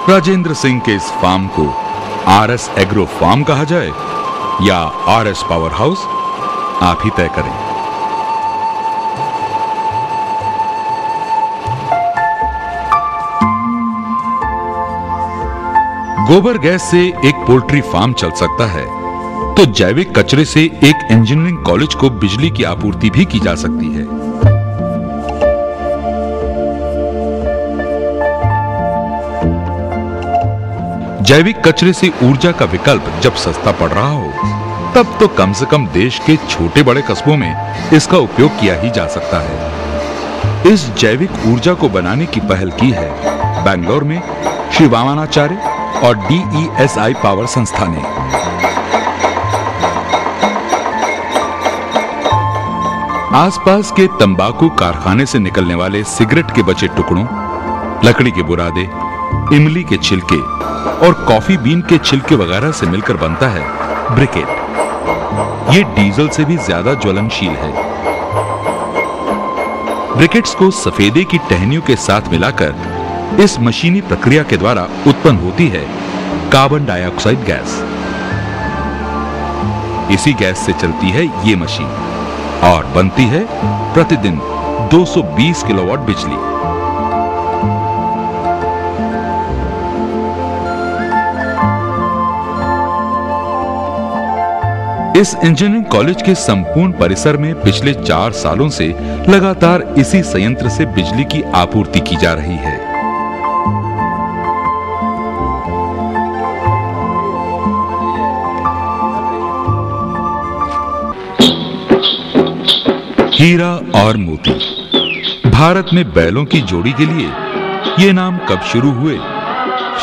राजेंद्र सिंह के इस फार्म को आरएस एग्रो फार्म कहा जाए या आरएस पावर हाउस, आप ही तय करें। गोबर गैस से एक पोल्ट्री फार्म चल सकता है, तो जैविक कचरे से एक इंजीनियरिंग कॉलेज को बिजली की आपूर्ति भी की जा सकती है। जैविक कचरे से ऊर्जा का विकल्प जब सस्ता पड़ रहा हो, तब तो कम से कम देश के छोटे बड़े कस्बों में इसका उपयोग किया ही जा सकता है। इस जैविक ऊर्जा को बनाने की पहल की है बेंगलोर में श्री वामनाचार्य और DESI पावर संस्था ने। आसपास के तंबाकू कारखाने से निकलने वाले सिगरेट के बचे टुकड़ों, लकड़ी के बुरादे, इमली के छिलके और कॉफी बीन के छिलके वगैरह से मिलकर बनता है ब्रिकेट। ये डीजल से भी ज्यादा ज्वलनशील है। ब्रिकेट्स को सफेदे की टहनियों के साथ मिलाकर इस मशीनी प्रक्रिया के द्वारा उत्पन्न होती है कार्बन डाइऑक्साइड गैस। इसी गैस से चलती है ये मशीन और बनती है प्रतिदिन 220 किलोवाट बिजली। इस इंजीनियरिंग कॉलेज के संपूर्ण परिसर में पिछले 4 सालों से लगातार इसी संयंत्र से बिजली की आपूर्ति की जा रही है। हीरा और मोती। भारत में बैलों की जोड़ी के लिए ये नाम कब शुरू हुए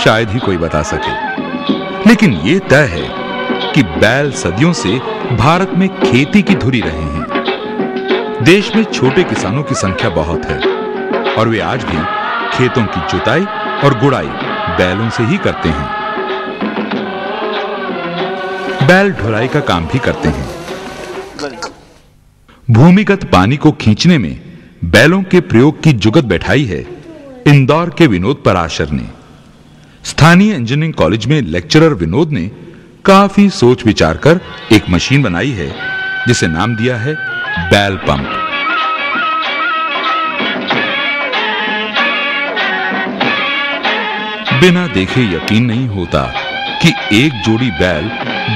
शायद ही कोई बता सके, लेकिन ये तय है कि बैल सदियों से भारत में खेती की धुरी रहे हैं। देश में छोटे किसानों की संख्या बहुत है और वे आज भी खेतों की जुताई और गुड़ाई बैलों से ही करते हैं। बैल ढुलाई का काम भी करते हैं। भूमिगत पानी को खींचने में बैलों के प्रयोग की जुगत बैठाई है इंदौर के विनोद पराशर ने। स्थानीय इंजीनियरिंग कॉलेज में लेक्चरर विनोद ने काफी सोच विचार कर एक मशीन बनाई है जिसे नाम दिया है बैल पंप। बिना देखे यकीन नहीं होता कि एक जोड़ी बैल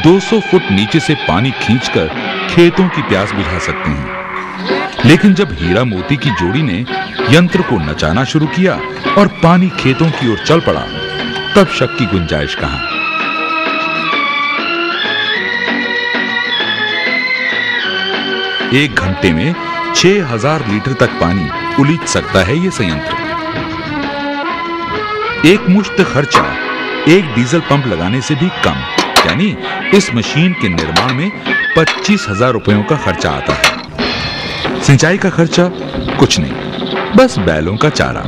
200 फुट नीचे से पानी खींचकर खेतों की प्यास बुझा सकते हैं। लेकिन जब हीरा मोती की जोड़ी ने यंत्र को नचाना शुरू किया और पानी खेतों की ओर चल पड़ा, तब शक की गुंजाइश कहां। एक घंटे में 6000 लीटर तक पानी उलीच सकता है यह संयंत्र। एक मुश्त खर्चा एक डीजल पंप लगाने से भी कम, यानी इस मशीन के निर्माण में 25,000 रुपयों का खर्चा आता है। सिंचाई का खर्चा कुछ नहीं, बस बैलों का चारा।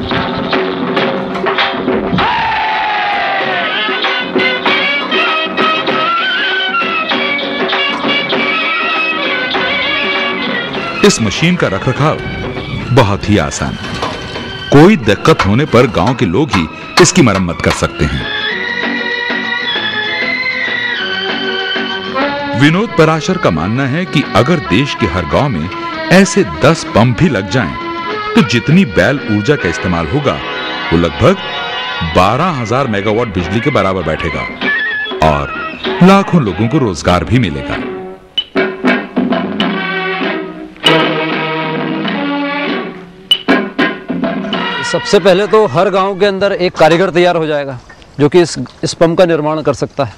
इस मशीन का रखरखाव बहुत ही आसान है। कोई दिक्कत होने पर गांव के लोग ही इसकी मरम्मत कर सकते हैं। विनोद पराशर का मानना है कि अगर देश के हर गांव में ऐसे 10 पंप भी लग जाएं, तो जितनी बैल ऊर्जा का इस्तेमाल होगा वो लगभग 12,000 मेगावाट बिजली के बराबर बैठेगा और लाखों लोगों को रोजगार भी मिलेगा। सबसे पहले तो हर गांव के अंदर एक कारीगर तैयार हो जाएगा जो कि इस पंप का निर्माण कर सकता है।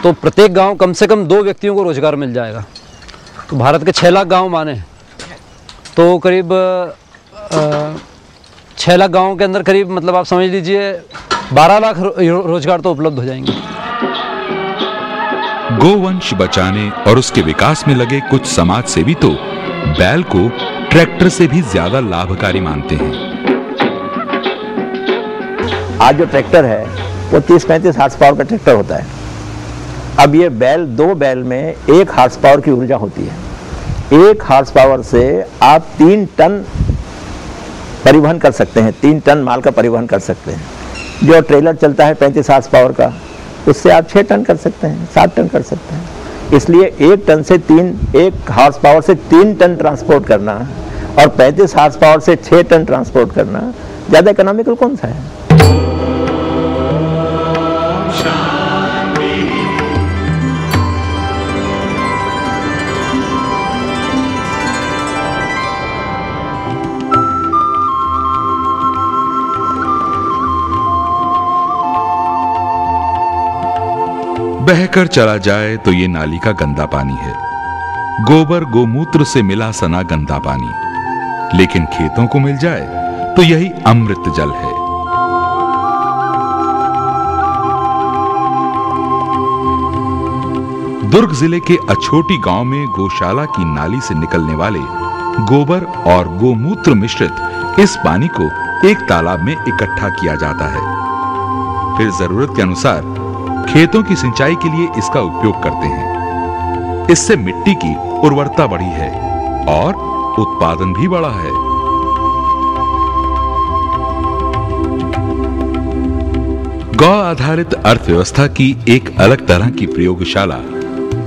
तो प्रत्येक गांव कम से कम 2 व्यक्तियों को रोजगार मिल जाएगा। तो भारत के 6 लाख गांव माने तो करीब 6 लाख गांवों के अंदर करीब मतलब आप समझ लीजिए 12 लाख रोजगार तो उपलब्ध हो जाएंगे। गोवंश बचाने और उसके विकास में लगे कुछ समाज सेवी तो बैल को ट्रैक्टर से भी ज्यादा लाभकारी मानते हैं। आज जो ट्रैक्टर है वो 30-35 हार्स पावर का ट्रैक्टर होता है। अब ये बैल 2 बैल में 1 हार्स पावर की ऊर्जा होती है। 1 हार्स पावर से आप 3 टन परिवहन कर सकते हैं, 3 टन माल का परिवहन कर सकते हैं। जो ट्रेलर चलता है 35 हॉर्स पावर का, उससे आप 6 टन कर सकते हैं, 7 टन कर सकते हैं। इसलिए 1 टन से 1 हॉर्स पावर से 3 टन ट्रांसपोर्ट करना और 35 हॉर्स पावर से 6 टन ट्रांसपोर्ट करना ज़्यादा इकोनॉमिकल कौन सा है? बहकर चला जाए तो ये नाली का गंदा पानी है, गोबर गोमूत्र से मिला सना गंदा पानी, लेकिन खेतों को मिल जाए तो यही अमृत जल है। दुर्ग जिले के अछोटी गांव में गौशाला की नाली से निकलने वाले गोबर और गोमूत्र मिश्रित इस पानी को एक तालाब में इकट्ठा किया जाता है, फिर जरूरत के अनुसार खेतों की सिंचाई के लिए इसका उपयोग करते हैं। इससे मिट्टी की उर्वरता बढ़ी है और उत्पादन भी बढ़ा है। गौ आधारित अर्थव्यवस्था की एक अलग तरह की प्रयोगशाला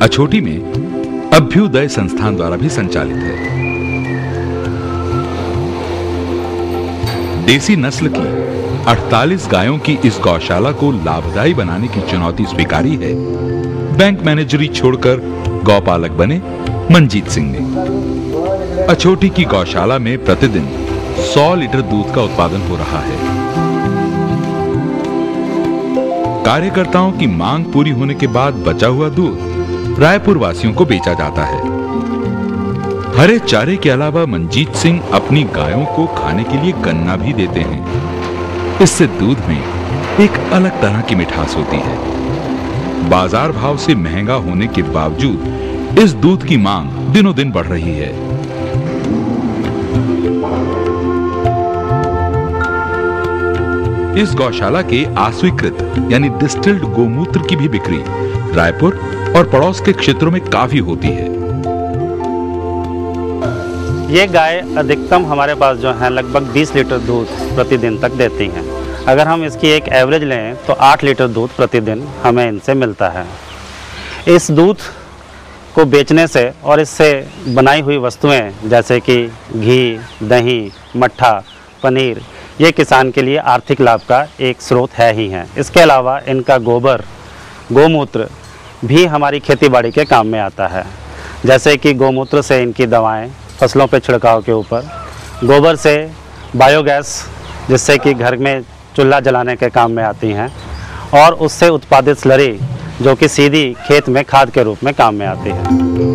अछोटी में अभ्युदय संस्थान द्वारा भी संचालित है। देसी नस्ल की 48 गायों की इस गौशाला को लाभदायी बनाने की चुनौती स्वीकारी है बैंक मैनेजरी छोड़कर गौपालक बने मनजीत सिंह ने। अछोटी की गौशाला में प्रतिदिन 100 लीटर दूध का उत्पादन हो रहा है। कार्यकर्ताओं की मांग पूरी होने के बाद बचा हुआ दूध रायपुर वासियों को बेचा जाता है। हरे चारे के अलावा मनजीत सिंह अपनी गायों को खाने के लिए गन्ना भी देते हैं। इससे दूध में एक अलग तरह की मिठास होती है। बाजार भाव से महंगा होने के बावजूद इस दूध की मांग दिनों दिन बढ़ रही है। इस गौशाला के अस्वीकृत यानी डिस्टिल्ड गोमूत्र की भी बिक्री रायपुर और पड़ोस के क्षेत्रों में काफी होती है। ये गाय अधिकतम हमारे पास जो है लगभग 20 लीटर दूध प्रतिदिन तक देती हैं। अगर हम इसकी एक एवरेज लें तो 8 लीटर दूध प्रतिदिन हमें इनसे मिलता है। इस दूध को बेचने से और इससे बनाई हुई वस्तुएं जैसे कि घी, दही, मट्ठा, पनीर, ये किसान के लिए आर्थिक लाभ का एक स्रोत है ही है। इसके अलावा इनका गोबर, गोमूत्र भी हमारी खेतीबाड़ी के काम में आता है। जैसे कि गोमूत्र से इनकी दवाएं फसलों पे छिड़काव के ऊपर, गोबर से बायोगैस जिससे कि घर में चूल्हा जलाने के काम में आती हैं, और उससे उत्पादित स्लरी जो कि सीधी खेत में खाद के रूप में काम में आती है।